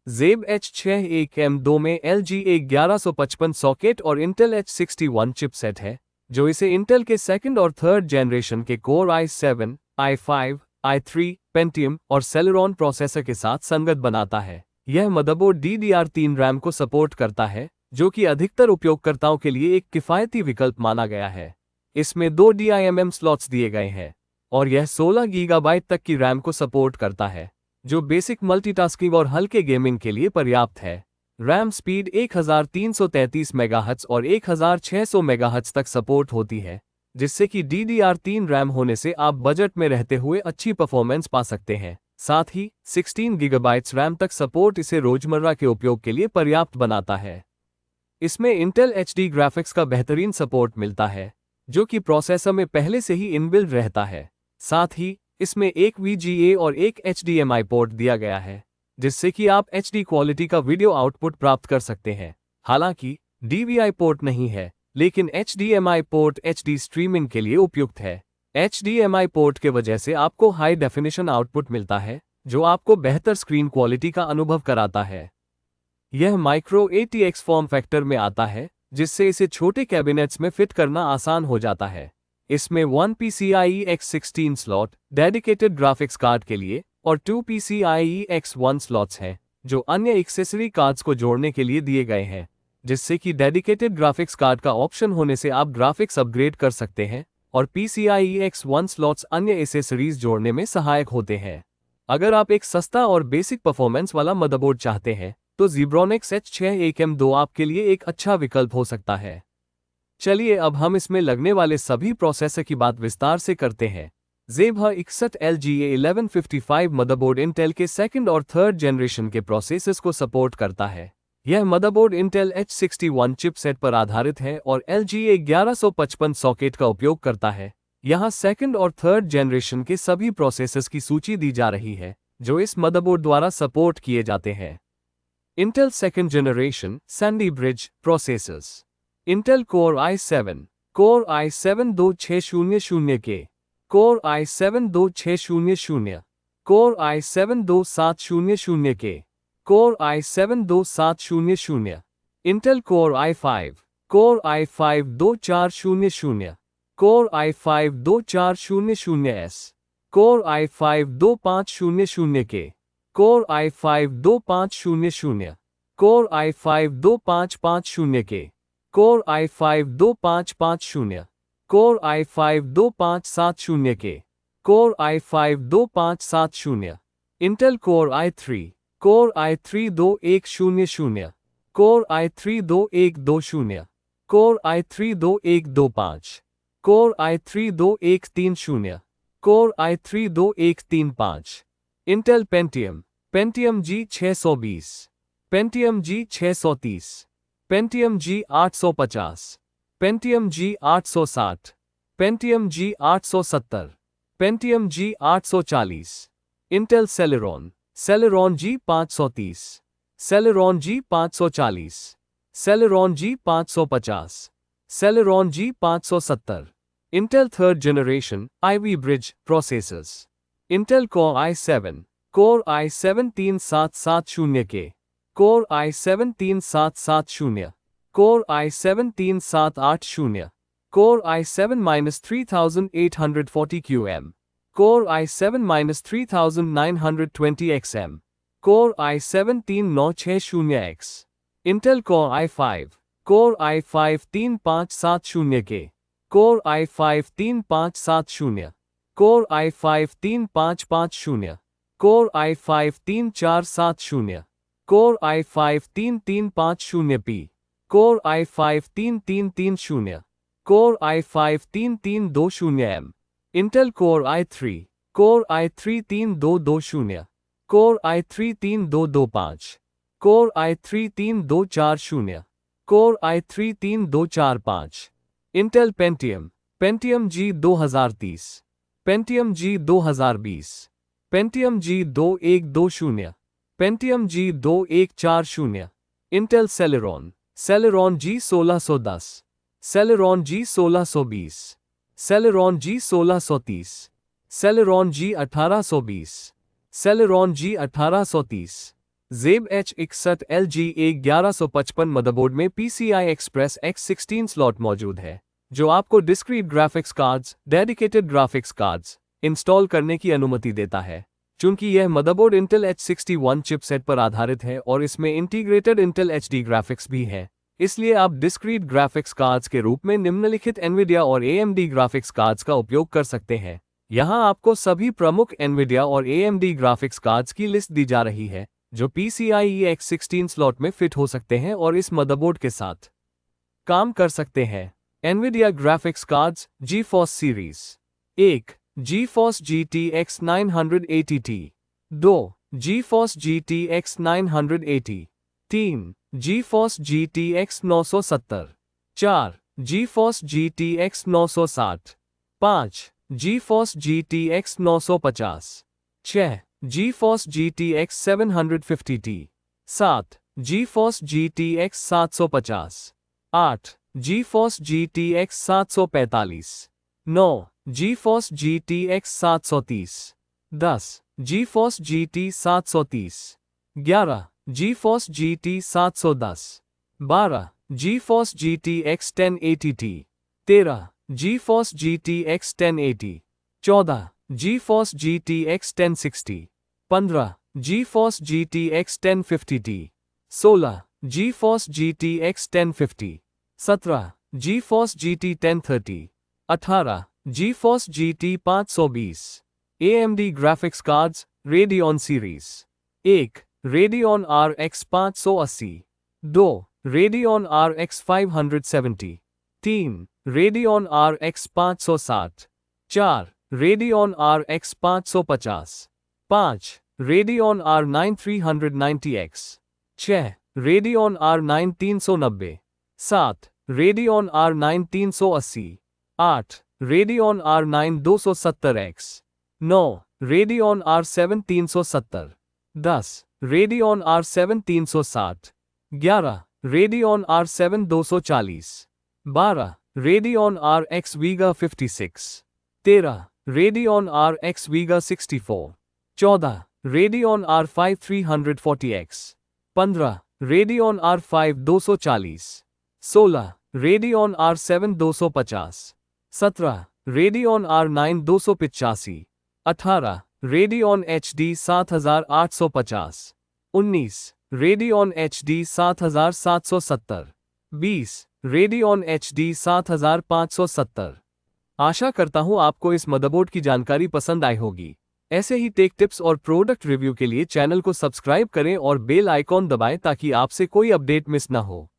ज़ेब H61M2 में LGA 1155 socket और Intel H61 chipset है, जो इसे इंटेल के सेकंड और थर्ड जनरेशन के core i7, i5, i3, Pentium और सेलेरॉन प्रोसेसर के साथ संगत बनाता है। यह मदरबोर्ड DDR3 रैम को सपोर्ट करता है, जो कि अधिकतर उपयोगकर्ताओं के लिए एक किफ़ायती विकल्प माना गया है। इसमें 2 DIMM स्लॉट्स दिए गए हैं और यह 16 गीगाबाइट तक की रैम को सपोर्ट करता है, जो बेसिक मल्टीटास्किंग और हल्के गेमिंग के लिए पर्याप्त है। रैम स्पीड 1333 मेगाहर्ट्ज़ और 1600 मेगाहर्ट्ज़ तक सपोर्ट होती है, जिससे कि DDR3 रैम होने से आप बजट में रहते हुए अच्छी परफॉर्मेंस पा सकते हैं। साथ ही 16 गीगाबाइट्स रैम तक सपोर्ट इसे रोजमर्रा के उपयोग के लिए पर्याप्त बनाता है। इसमें इंटेल HD ग्राफिक्स का बेहतरीन सपोर्ट मिलता है, जो कि प्रोसेसर में पहले से ही इनबिल्ट रहता है। साथ ही इसमें एक VGA और एक HDMI पोर्ट दिया गया है, जिससे कि आप HD क्वालिटी का वीडियो आउटपुट प्राप्त कर सकते हैं। हालांकि DVI पोर्ट नहीं है, लेकिन HDMI पोर्ट HD स्ट्रीमिंग के लिए उपयुक्त है। HDMI पोर्ट के वजह से आपको हाई डेफिनेशन आउटपुट मिलता है, जो आपको बेहतर स्क्रीन क्वालिटी का अनुभव कराता है। यह माइक्रो ATX फॉर्म फैक्टर में आता है, जिससे इसे छोटे कैबिनेट्स में फिट करना आसान हो जाता है। इसमें 1 PCIe X16 slot dedicated graphics card के लिए और 2 PCIe X1 स्लॉट्स हैं, जो अन्य एक्सेसरी कार्ड्स को जोड़ने के लिए दिए गए हैं, जिससे कि डेडिकेटेड ग्राफिक्स कार्ड का ऑप्शन होने से आप ग्राफिक्स अपग्रेड कर सकते हैं और PCIe X1 स्लॉट्स अन्य एक्सेसरीज जोड़ने में सहायक होते हैं। अगर आप एक सस्ता और बेसिक परफॉर्मेंस वाला मदरबोर्ड चाहते हैं, तो ज़ीब्रोनिक्स H61M2 आपके लिए एक अच्छा विकल्प हो सकता है। चलिए अब हम इसमें लगने वाले सभी प्रोसेसर की बात विस्तार से करते हैं। ज़ेब H61 LGA 1155 मदरबोर्ड इंटेल के सेकंड और थर्ड जनरेशन के प्रोसेसर्स को सपोर्ट करता है। यह मदरबोर्ड इंटेल H61 चिपसेट पर आधारित है और LGA 1155 सॉकेट का उपयोग करता है। यहाँ सेकंड और थर्ड जनरेशन के सभी प्रोसेसर्स की सूची दी जा रही है, जो इस मदरबोर्ड द्वारा सपोर्ट किए जाते हैं। Intel second generation Sandy bridge processors. Intel Core i7 2600K, core i7 2600, core i7 2700K, core i7 2700, Intel Core i5 2400, core i5 2400S, core i5 2500K, core i5 2500, core i5 2550K, core i5 2550, core i5 2570K, core i5 2570, Intel Core i3 2100, core i3 2120, core i3 2125, core i3 2130, core i3 2135, Intel Pentium G620, Pentium G630, Pentium G850, Pentium G860, Pentium G870, Pentium G840, Intel Celeron G530, Celeron G540, Celeron G550, Celeron G570, Intel third generation Ivy Bridge processors. Intel Core i7 3770K, Core i7 3770, Core i7 3780, Core i7-3840QM, Core i7-3920XM, Core i7 3960X, Intel Core i5 3570K, Core i5 3570, Core i5 3550, Core i5 3470, Core i5 3350P, Core i5 3330, Core i5 3320M, Intel Core i3 3220, Core i3 3225, Core i3 3240, core i3 3245, Intel Pentium G2030, Pentium G2020, Pentium G2120, Pentium G2140, Intel Celeron G1610, Celeron G1620, Celeron G1630, Celeron G1820, Celeron G1830, Zeb H61 LGA1155 motherboard में PCI Express X16 slot मौजूद है, जो आपको discrete graphics cards, dedicated graphics cards install करने की अनुमति देता है। चूंकि यह मदरबोर्ड Intel H61 चिपसेट पर आधारित है और इसमें इंटीग्रेटेड Intel HD ग्राफिक्स भी है, इसलिए आप डिस्क्रीट ग्राफिक्स कार्ड्स के रूप में निम्नलिखित NVIDIA और AMD ग्राफिक्स कार्ड्स का उपयोग कर सकते हैं। यहाँ आपको सभी प्रमुख NVIDIA और AMD ग्राफिक्स कार्ड्स की लिस्ट दी जा रही है, जो PCIe X16 स्लॉट में फिट हो सकते हैं और इस मदरबोर्ड के साथ काम कर सकते हैं। NVIDIA graphics cards GeForce series 1. GeForce GTX 980Ti 2. GeForce GTX 980 3. GeForce GTX 970 4. GeForce GTX 960 5. GeForce GTX 950 6. GeForce GTX 750Ti 7. GeForce GTX 750 8. GeForce GTX 745 9. GeForce GTX 730 10. GeForce GT 730 11. GeForce GT 710 12. GeForce GTX 1080Ti 13. GeForce GTX 1080 14. GeForce GTX 1060 15. GeForce GTX 1050Ti 16. GeForce GTX 1050 17. GeForce GT 1030 18. GeForce GT 520 AMD graphics cards Radeon series 1. Radeon RX 580 2. Radeon RX 570 3. Radeon RX 560 4. Radeon RX 550 5. Radeon R9 390X 6. Radeon R9 390 7. Radeon R9 380 8. Radeon R9 270X 9. Radeon R7 370 10. Radeon R7 360 11. Radeon R7 240 12. Radeon RX Vega 56 13. Radeon RX Vega 64 14. Radeon R5 340X 15. Radeon R5 240 16. Radeon R7 250 17. Radeon R9 285 18. Radeon HD 7850 19. Radeon HD 7770 20. Radeon HD 7570। आशा करता हूँ आपको इस motherboard की जानकारी पसंद आई होगी। ऐसे ही take tips और प्रोडक्ट रिव्यू के लिए चैनल को सब्सक्राइब करें और बेल आइकॉन दबाएं ताकि आपसे कोई अपडेट मिस ना हो।